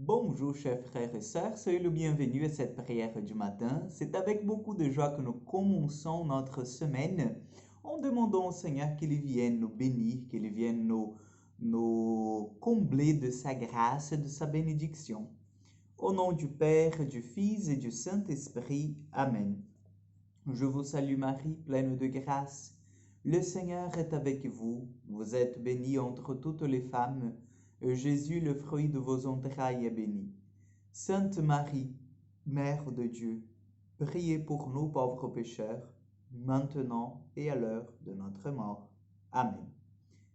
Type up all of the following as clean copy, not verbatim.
Bonjour chers frères et sœurs, soyez le bienvenu à cette prière du matin. C'est avec beaucoup de joie que nous commençons notre semaine en demandant au Seigneur qu'il vienne nous bénir, qu'il vienne nous combler de sa grâce et de sa bénédiction. Au nom du Père, du Fils et du Saint-Esprit. Amen. Je vous salue Marie, pleine de grâce. Le Seigneur est avec vous. Vous êtes bénie entre toutes les femmes, et Jésus, le fruit de vos entrailles, est béni. Sainte Marie, Mère de Dieu, priez pour nous pauvres pécheurs, maintenant et à l'heure de notre mort. Amen.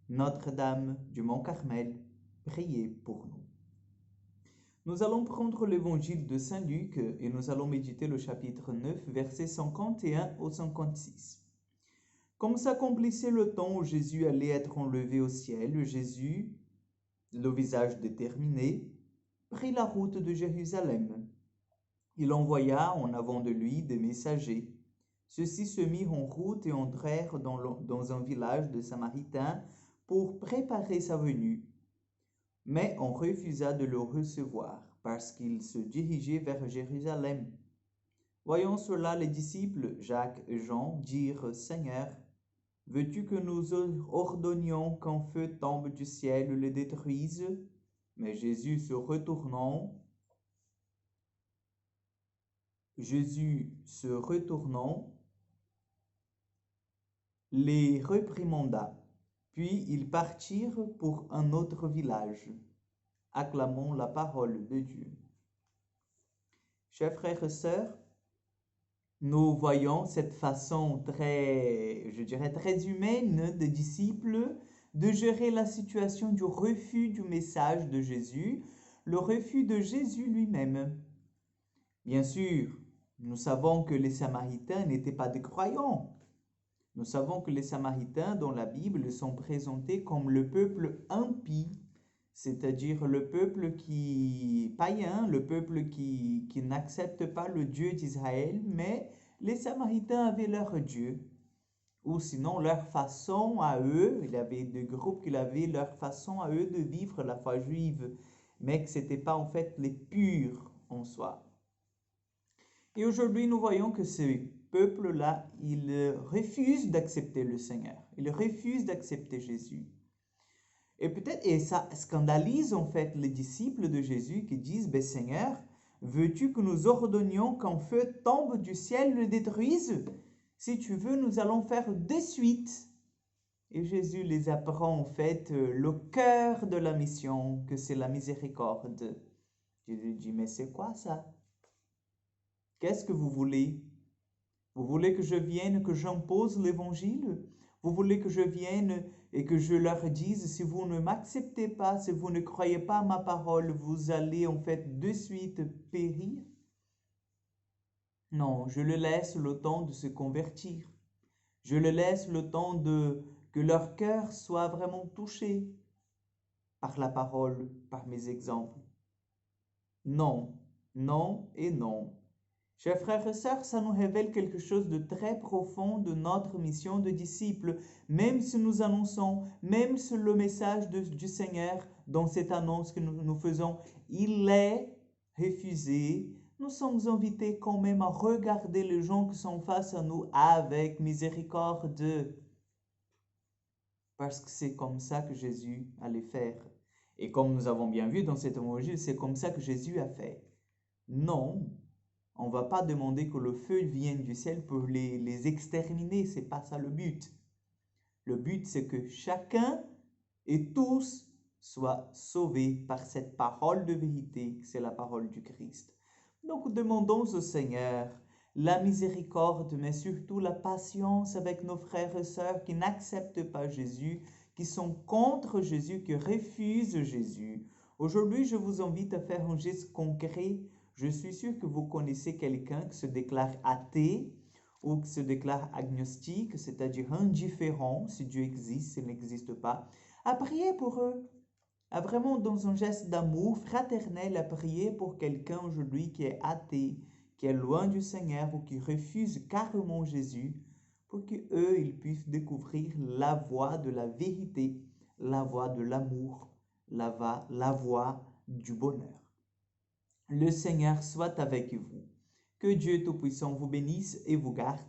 Notre-Dame du Mont Carmel, priez pour nous. Nous allons prendre l'évangile de Saint Luc et nous allons méditer le chapitre 9, versets 51 au 56. Comme s'accomplissait le temps où Jésus allait être enlevé au ciel, Jésus, le visage déterminé, prit la route de Jérusalem. Il envoya en avant de lui des messagers. Ceux-ci se mirent en route et entrèrent dans un village de Samaritains pour préparer sa venue. Mais on refusa de le recevoir parce qu'il se dirigeait vers Jérusalem. Voyant cela, les disciples, Jacques et Jean, dirent, « Seigneur, veux-tu que nous ordonnions qu'un feu tombe du ciel et le détruise ?» Mais Jésus se retournant, les réprimanda. Puis ils partirent pour un autre village. Acclamons la parole de Dieu. Chers frères et sœurs, nous voyons cette façon très humaine des disciples de gérer la situation du refus du message de Jésus, le refus de Jésus lui-même. Bien sûr, nous savons que les Samaritains n'étaient pas des croyants. Nous savons que les Samaritains dans la Bible sont présentés comme le peuple impie, c'est-à-dire le peuple païen, le peuple qui n'accepte pas le Dieu d'Israël, mais les Samaritains avaient leur Dieu, ou sinon leur façon à eux, il y avait des groupes qui avaient leur façon à eux de vivre la foi juive, mais que ce n'était pas en fait les purs en soi. Et aujourd'hui, nous voyons que ces peuples-là, ils refusent d'accepter le Seigneur. Ils refusent d'accepter Jésus. Et ça scandalise en fait les disciples de Jésus qui disent, « Seigneur, veux-tu que nous ordonnions qu'un feu tombe du ciel et le détruise? Si tu veux, nous allons faire de suite. » Et Jésus les apprend en fait le cœur de la mission, que c'est la miséricorde. Jésus dit, « Mais c'est quoi ça? Qu'est-ce que vous voulez? Vous voulez que je vienne, que j'impose l'évangile? Vous voulez que je vienne et que je leur dise, si vous ne m'acceptez pas, si vous ne croyez pas à ma parole, vous allez en fait de suite périr? Non, je le laisse le temps de se convertir. Je le laisse le temps que leur cœur soit vraiment touché par la parole, par mes exemples. Non, non et non. Chers frères et sœurs, ça nous révèle quelque chose de très profond de notre mission de disciples. Même si nous annonçons, même si le message du Seigneur dans cette annonce que nous faisons, il est refusé, nous sommes invités quand même à regarder les gens qui sont face à nous avec miséricorde. Parce que c'est comme ça que Jésus allait faire. Et comme nous avons bien vu dans cet évangile, c'est comme ça que Jésus a fait. Non, on ne va pas demander que le feu vienne du ciel pour les exterminer, ce n'est pas ça le but. Le but, c'est que chacun et tous soient sauvés par cette parole de vérité, c'est la parole du Christ. Donc, demandons au Seigneur la miséricorde, mais surtout la patience avec nos frères et sœurs qui n'acceptent pas Jésus, qui sont contre Jésus, qui refusent Jésus. Aujourd'hui, je vous invite à faire un geste concret. Je suis sûr que vous connaissez quelqu'un qui se déclare athée ou qui se déclare agnostique, c'est-à-dire indifférent si Dieu existe, s'il n'existe pas. À prier pour eux, à vraiment dans un geste d'amour fraternel, à prier pour quelqu'un aujourd'hui qui est athée, qui est loin du Seigneur ou qui refuse carrément Jésus, pour qu'eux, ils puissent découvrir la voie de la vérité, la voie de l'amour, la voie du bonheur. Le Seigneur soit avec vous. Que Dieu Tout-Puissant vous bénisse et vous garde,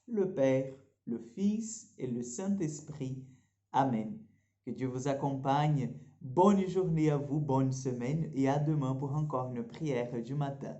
le Père, le Fils et le Saint-Esprit. Amen. Que Dieu vous accompagne. Bonne journée à vous, bonne semaine et à demain pour encore une prière du matin.